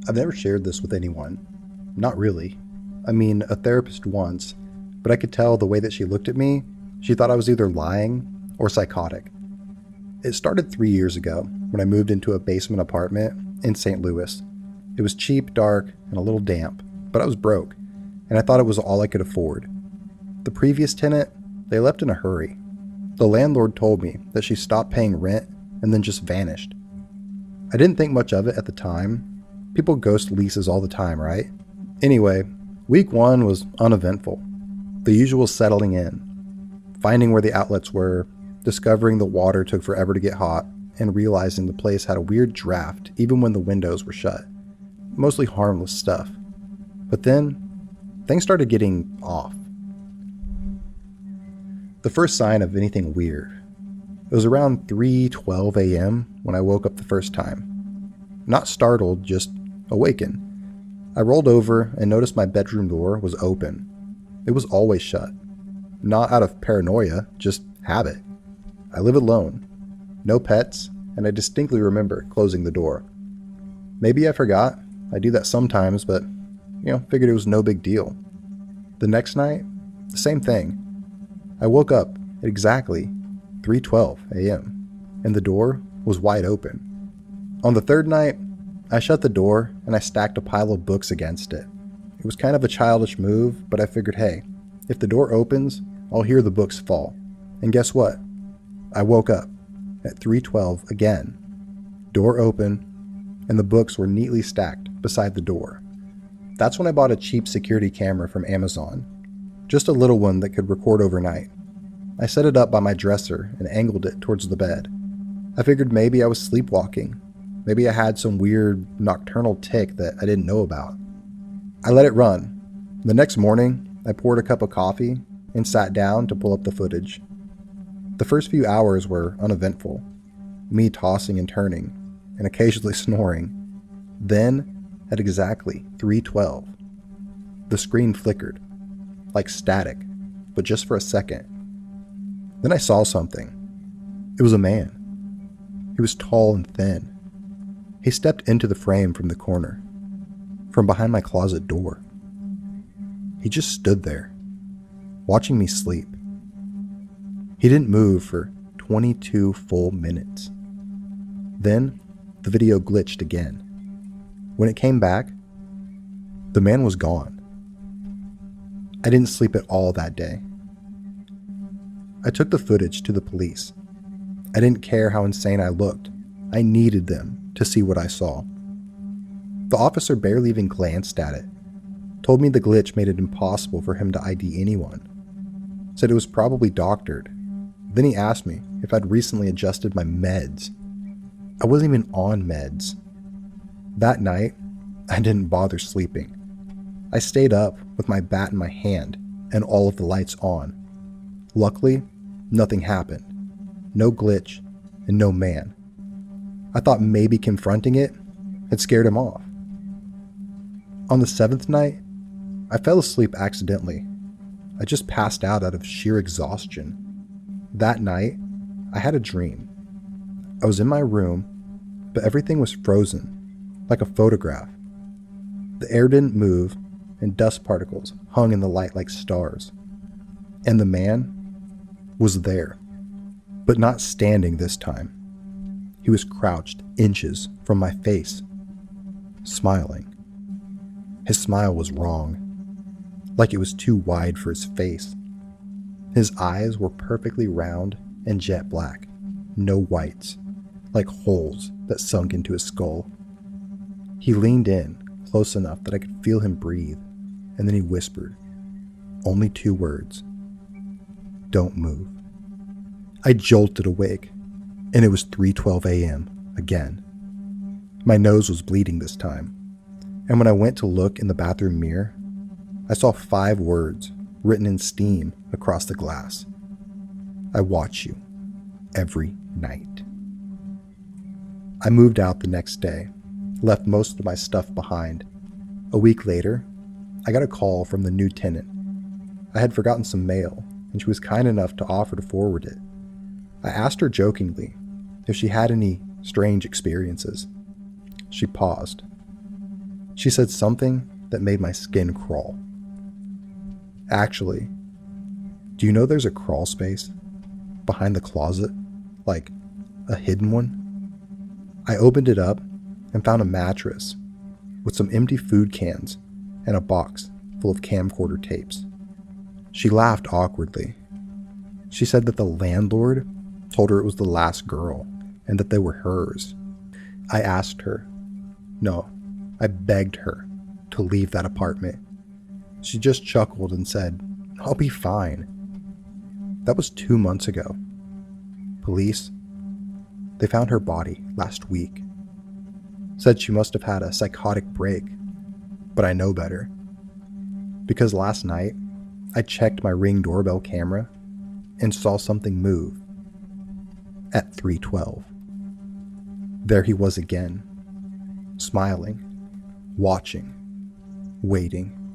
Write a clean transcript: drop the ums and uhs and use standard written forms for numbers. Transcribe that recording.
I've never shared this with anyone. Not really. I mean, a therapist once, but I could tell the way that she looked at me, she thought I was either lying or psychotic. It started 3 years ago when I moved into a basement apartment in St. Louis. It was cheap, dark, and a little damp, but I was broke, and I thought it was all I could afford. The previous tenant, they left in a hurry. The landlord told me that she stopped paying rent and then just vanished. I didn't think much of it at the time. People ghost leases all the time, right? Anyway, week one was uneventful. The usual settling in, finding where the outlets were, discovering the water took forever to get hot, and realizing the place had a weird draft even when the windows were shut. Mostly harmless stuff. But then, things started getting off. The first sign of anything weird. It was around 3:12 a.m. when I woke up the first time. Not startled, just awakened. I rolled over and noticed my bedroom door was open. It was always shut. Not out of paranoia, just habit. I live alone. No pets, and I distinctly remember closing the door. Maybe I forgot. I do that sometimes, but, figured it was no big deal. The next night, the same thing. I woke up at exactly 3:12 a.m., and the door was wide open. On the third night, I shut the door and I stacked a pile of books against it. It was kind of a childish move, but I figured, hey, if the door opens, I'll hear the books fall. And guess what? I woke up at 3:12 again. Door open, and the books were neatly stacked beside the door. That's when I bought a cheap security camera from Amazon. Just a little one that could record overnight. I set it up by my dresser and angled it towards the bed. I figured maybe I was sleepwalking. Maybe I had some weird nocturnal tic that I didn't know about. I let it run. The next morning, I poured a cup of coffee and sat down to pull up the footage. The first few hours were uneventful. Me tossing and turning, and occasionally snoring. Then, at exactly 3:12, the screen flickered, like static, but just for a second. Then I saw something. It was a man. He was tall and thin. He stepped into the frame from the corner, from behind my closet door. He just stood there, watching me sleep. He didn't move for 22 full minutes. Then, the video glitched again. When it came back, the man was gone. I didn't sleep at all that day. I took the footage to the police. I didn't care how insane I looked. I needed them to see what I saw. The officer barely even glanced at it. Told me the glitch made it impossible for him to ID anyone. Said it was probably doctored. Then he asked me if I'd recently adjusted my meds. I wasn't even on meds. That night, I didn't bother sleeping. I stayed up with my bat in my hand and all of the lights on. Luckily, nothing happened. No glitch and no man. I thought maybe confronting it had scared him off. On the seventh night, I fell asleep accidentally. I just passed out of sheer exhaustion. That night, I had a dream. I was in my room, but everything was frozen, like a photograph. The air didn't move, and dust particles hung in the light like stars. And the man was there, but not standing this time. He was crouched inches from my face, smiling. His smile was wrong, like it was too wide for his face. His eyes were perfectly round and jet black, no whites, like holes that sunk into his skull. He leaned in close enough that I could feel him breathe, and then he whispered, only 2 words, "Don't move." I jolted awake, and it was 3:12 a.m. again. My nose was bleeding this time, and when I went to look in the bathroom mirror, I saw 5 words written in steam across the glass. I watch you every night. I moved out the next day, left most of my stuff behind. A week later, I got a call from the new tenant. I had forgotten some mail, and she was kind enough to offer to forward it. I asked her jokingly if she had any strange experiences. She paused. She said something that made my skin crawl. Actually, do you know there's a crawl space behind the closet? Like a hidden one? I opened it up and found a mattress with some empty food cans and a box full of camcorder tapes. She laughed awkwardly. She said that the landlord told her it was the last girl and that they were hers. I asked her, no, I begged her to leave that apartment. She just chuckled and said, I'll be fine. That was 2 months ago. Police, they found her body last week. Said she must have had a psychotic break, but I know better. Because last night, I checked my Ring doorbell camera and saw something move at 3:12. There he was again, smiling, watching, waiting.